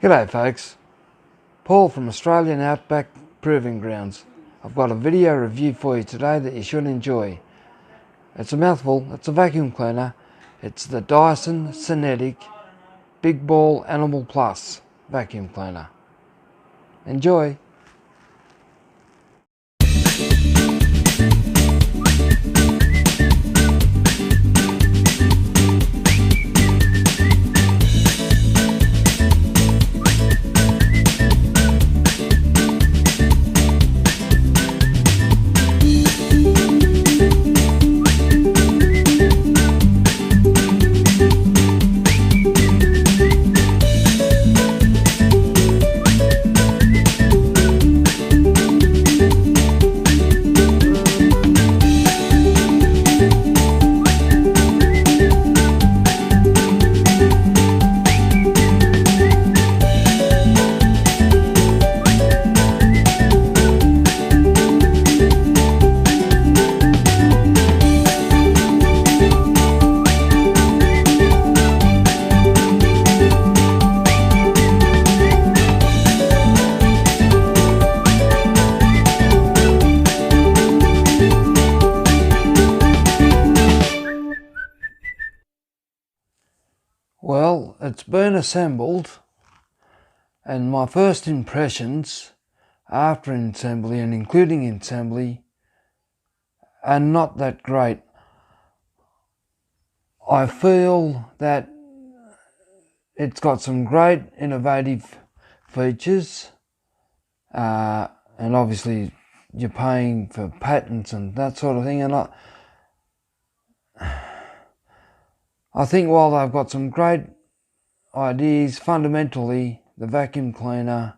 G'day folks, Paul from Australian Outback Proving Grounds. I've got a video review for you today that you should enjoy. It's a mouthful, it's a vacuum cleaner. It's the Dyson Cinetic Big Ball Animal Plus vacuum cleaner. Enjoy! Well, it's been assembled, and my first impressions after assembly and including assembly are not that great. I feel that it's got some great innovative features, and obviously you're paying for patents and that sort of thing, and I think while they've got some great ideas, fundamentally the vacuum cleaner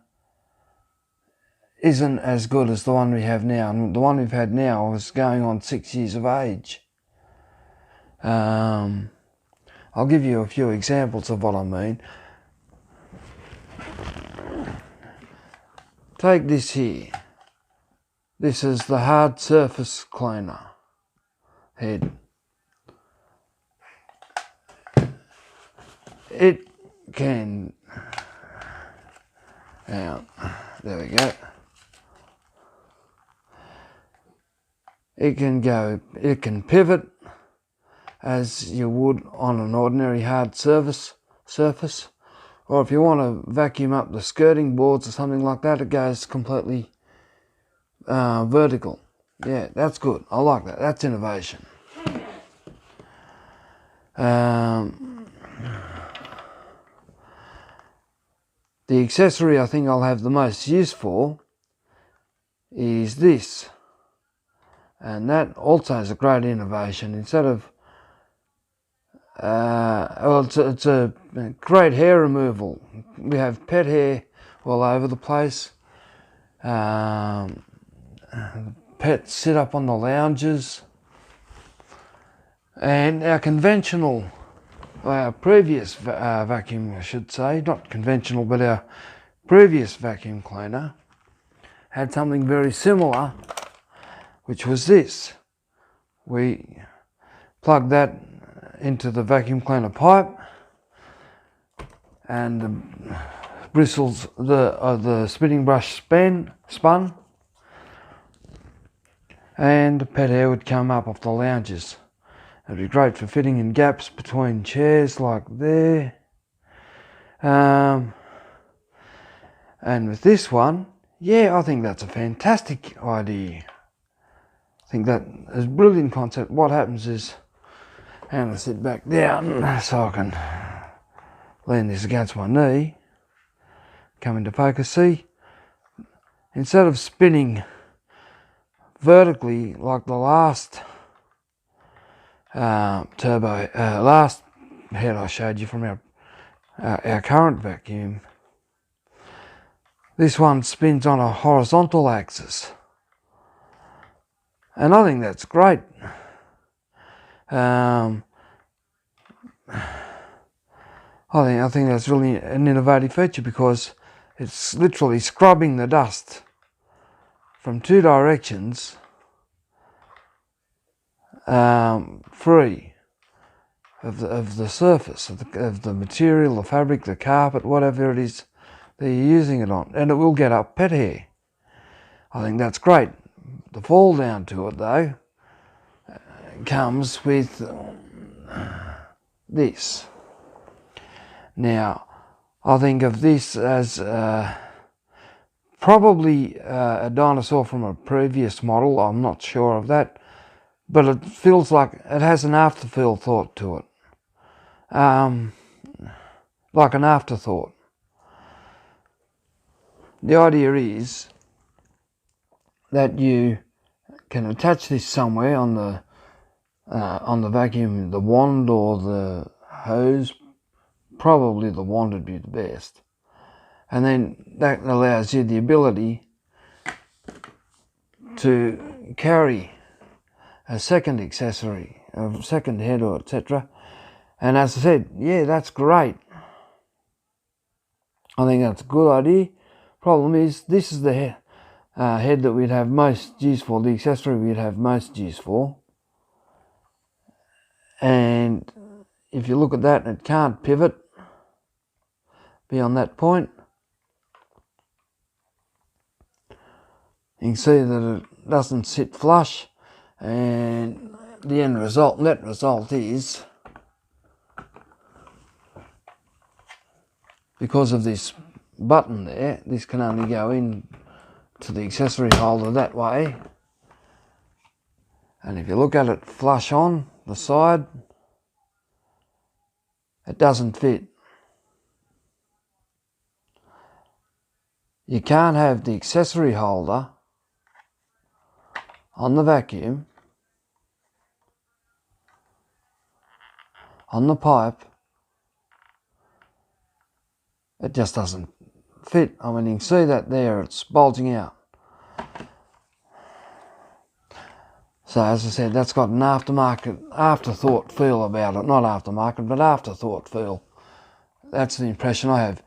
isn't as good as the one we have now. And the one we've had now is going on 6 years of age. I'll give you a few examples of what I mean. Take this here. This is the hard surface cleaner head. It can, there we go. It can pivot as you would on an ordinary hard surface, or if you want to vacuum up the skirting boards or something like that, it goes completely vertical. Yeah, that's good. I like that. That's innovation. The accessory I think I'll have the most use for is this, and that also is a great innovation. Instead of it's a great hair removal. We have pet hair all over the place. Pets sit up on the lounges, and our previous vacuum, I should say, not conventional, but our previous vacuum cleaner had something very similar, which was this. We plugged that into the vacuum cleaner pipe, and the bristles, the spinning brush spun, and the pet hair would come up off the lounges. It'd be great for fitting in gaps between chairs like there. And with this one, yeah, I think that's a fantastic idea. I think that is a brilliant concept. What happens is, I'm going to sit back down so I can lean this against my knee. Come into focus. See, instead of spinning vertically like the last last head I showed you from our current vacuum, this one spins on a horizontal axis, and I think that's great. I think that's really an innovative feature, because it's literally scrubbing the dust from two directions free of the surface, of the material, the fabric, the carpet, whatever it is that you're using it on, and it will get up pet hair. I think that's great. The fall down to it though comes with this. Now, I think of this as probably a dinosaur from a previous model. I'm not sure of that, but it feels like it has an afterthought to it, like an afterthought. The idea is that you can attach this somewhere on the vacuum, the wand or the hose. Probably the wand would be the best, and then that allows you the ability to carry a second accessory, a second head or etc. And as I said, yeah, that's great. I think that's a good idea. Problem is, this is the head that we'd have most use for, the accessory we'd have most use for. And if you look at that, it can't pivot beyond that point. You can see that it doesn't sit flush, and the end result, net result is, because of this button there, this can only go in to the accessory holder that way. And if you look at it flush on the side, it doesn't fit. You can't have the accessory holder on the vacuum, on the pipe. It just doesn't fit. I mean, you can see that there, it's bulging out. So as I said, that's got an afterthought feel about it. Not aftermarket, but afterthought feel. That's the impression I have.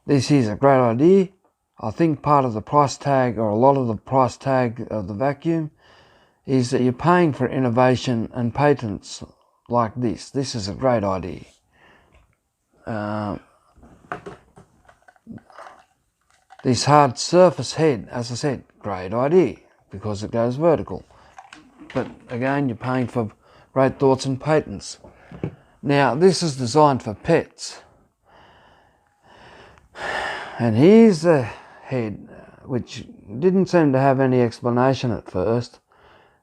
This is a great idea. I think part of the price tag, or a lot of the price tag of the vacuum, is that you're paying for innovation and patents like this. This is a great idea. This hard surface head, as I said, great idea, because it goes vertical. But again, you're paying for great thoughts and patents. Now, this is designed for pets. And here's the head, which didn't seem to have any explanation at first.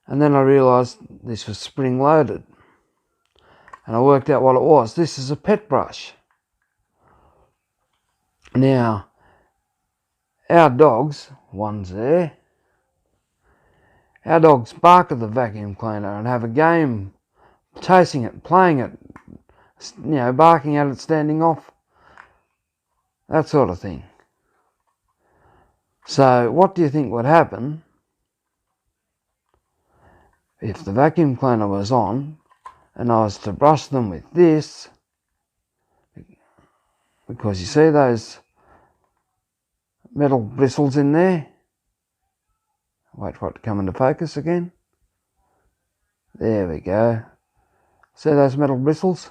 And then I realised this was spring loaded. And I worked out what it was. This is a pet brush. Now, our dogs, one's there, our dogs bark at the vacuum cleaner and have a game chasing it, playing it, you know, barking at it, standing off, that sort of thing. So what do you think would happen if the vacuum cleaner was on and I was to brush them with this? Because you see those metal bristles in there. Wait for it to come into focus again. There we go. See those metal bristles?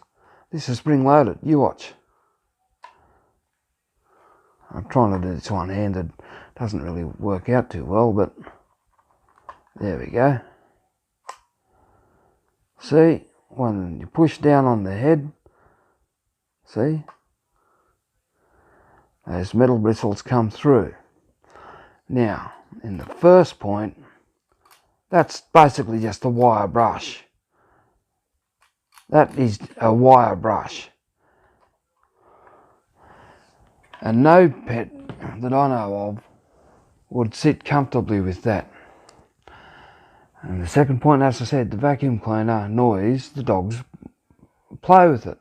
This is spring loaded. You watch. I'm trying to do this one-handed. Doesn't really work out too well, but there we go. See, when you push down on the head, see, those metal bristles come through. Now, in the first point, that's basically just a wire brush. That is a wire brush. And no pet that I know of would sit comfortably with that. And the second point, as I said, the vacuum cleaner noise, the dogs play with it.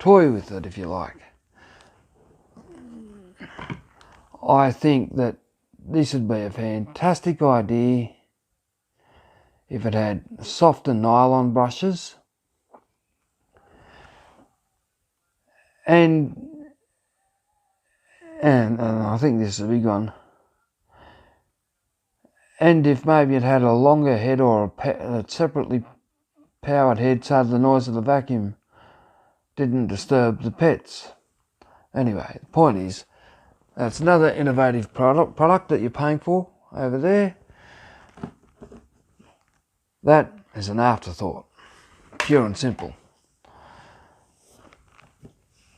Toy with it, if you like. I think that this would be a fantastic idea if it had softer nylon brushes and I think this is a big one, and if maybe it had a longer head or a separately powered head so the noise of the vacuum didn't disturb the pets. Anyway, the point is, that's another innovative product that you're paying for over there. That is an afterthought, pure and simple.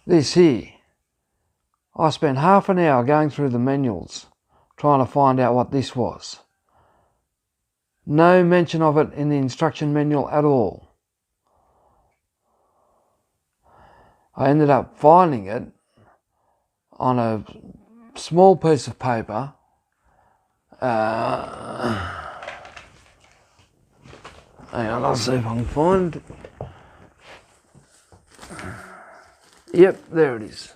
This here, I spent half an hour going through the manuals trying to find out what this was. No mention of it in the instruction manual at all. I ended up finding it on a small piece of paper. Hang on, I'll see if I can find it. Yep, there it is.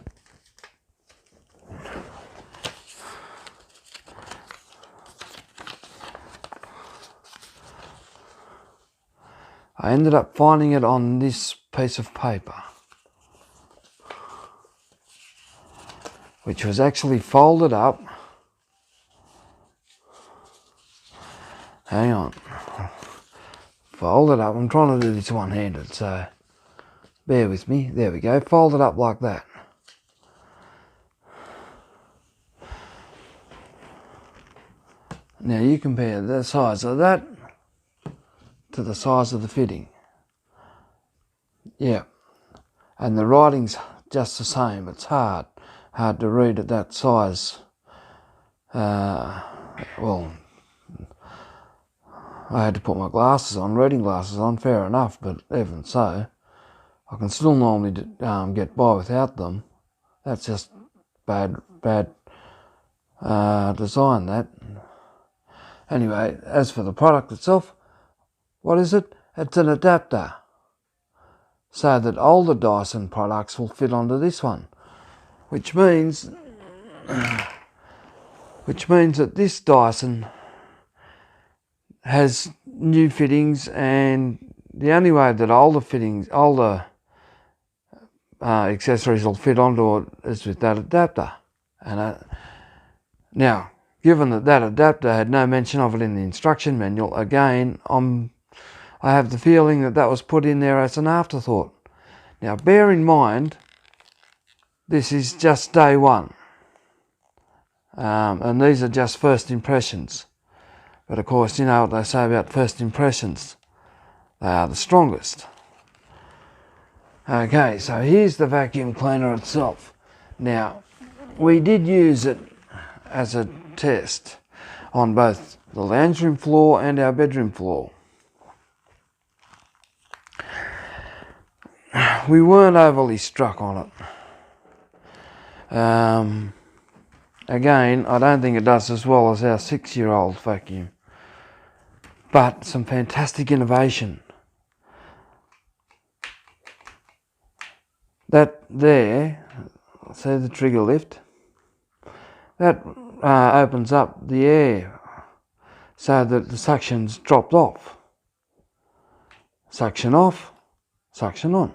I ended up finding it on this piece of paper, which was actually folded up. Hang on. Folded up. I'm trying to do this one-handed, so bear with me. There we go. Folded up like that. Now you compare the size of that to the size of the fitting. Yeah. And the writing's just the same. It's hard to read at that size. Well, I had to put my glasses on, reading glasses on, fair enough, but even so, I can still normally get by without them. That's just bad design, that. Anyway, as for the product itself, what is it? It's an adapter, so that older Dyson products will fit onto this one, which means that this Dyson has new fittings, and the only way that older accessories will fit onto it is with that adapter. And now, given that adapter had no mention of it in the instruction manual, again, I have the feeling that was put in there as an afterthought. Now, bear in mind, this is just day one, and these are just first impressions. But of course, you know what they say about first impressions. They are the strongest. Okay, so here's the vacuum cleaner itself. Now, we did use it as a test on both the lounge room floor and our bedroom floor. We weren't overly struck on it. Again, I don't think it does as well as our 6-year-old vacuum. But some fantastic innovation. That there, see the trigger lift? That opens up the air so that the suction's dropped off. Suction off, suction on.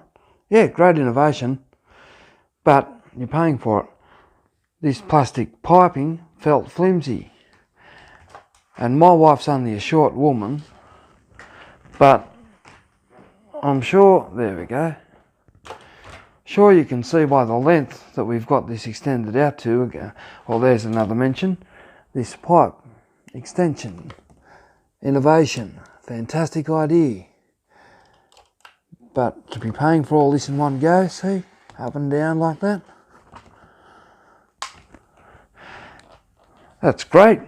Yeah, great innovation, but you're paying for it. This plastic piping felt flimsy. And my wife's only a short woman, but I'm sure, there we go, sure you can see by the length that we've got this extended out to. Well, there's another mention, this pipe extension, innovation, fantastic idea. But to be paying for all this in one go, see, up and down like that, that's great.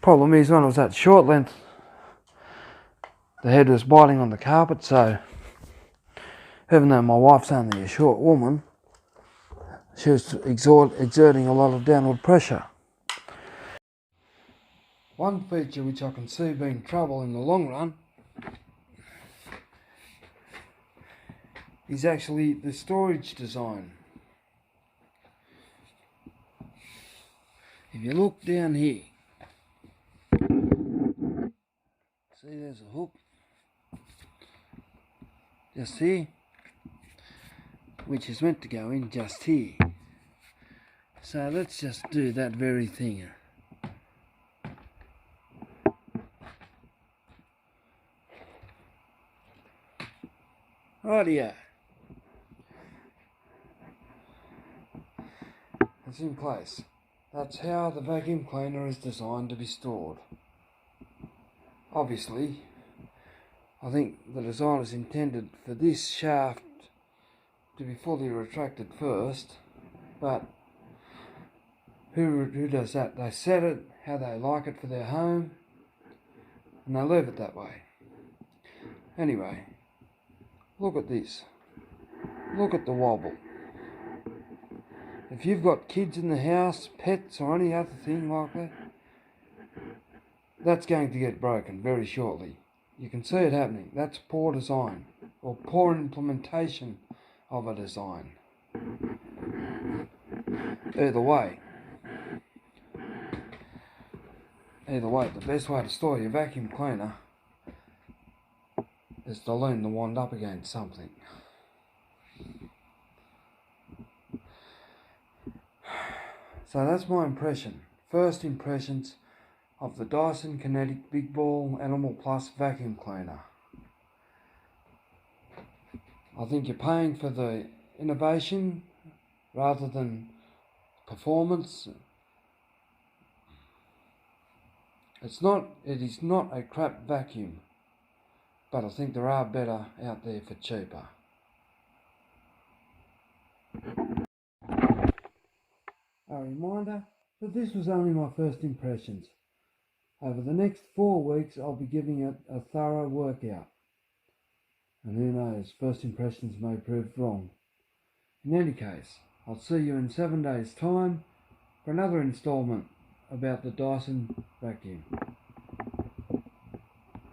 Problem is, when it was that short length, the head was biting on the carpet, so even though my wife's only a short woman, she was exerting a lot of downward pressure. One feature which I can see being trouble in the long run is actually the storage design. If you look down here, see there's a hook just here, which is meant to go in just here. So let's just do that very thing. Rightio. It's in place. That's how the vacuum cleaner is designed to be stored. Obviously, I think the design is intended for this shaft to be fully retracted first, but who does that? They set it how they like it for their home, and they leave it that way. Anyway, look at this. Look at the wobble. If you've got kids in the house, pets or any other thing like that, that's going to get broken very shortly. You can see it happening. That's poor design or poor implementation of a design. Either way, the best way to store your vacuum cleaner is to lean the wand up against something. So that's my first impressions of the Dyson Cinetic Big Ball Animal Plus vacuum cleaner. I think you're paying for the innovation rather than performance. It is not a crap vacuum, but I think there are better out there for cheaper. A reminder that this was only my first impressions. Over the next 4 weeks I'll be giving it a thorough workout. And who knows, first impressions may prove wrong. In any case, I'll see you in 7 days' time for another instalment about the Dyson vacuum.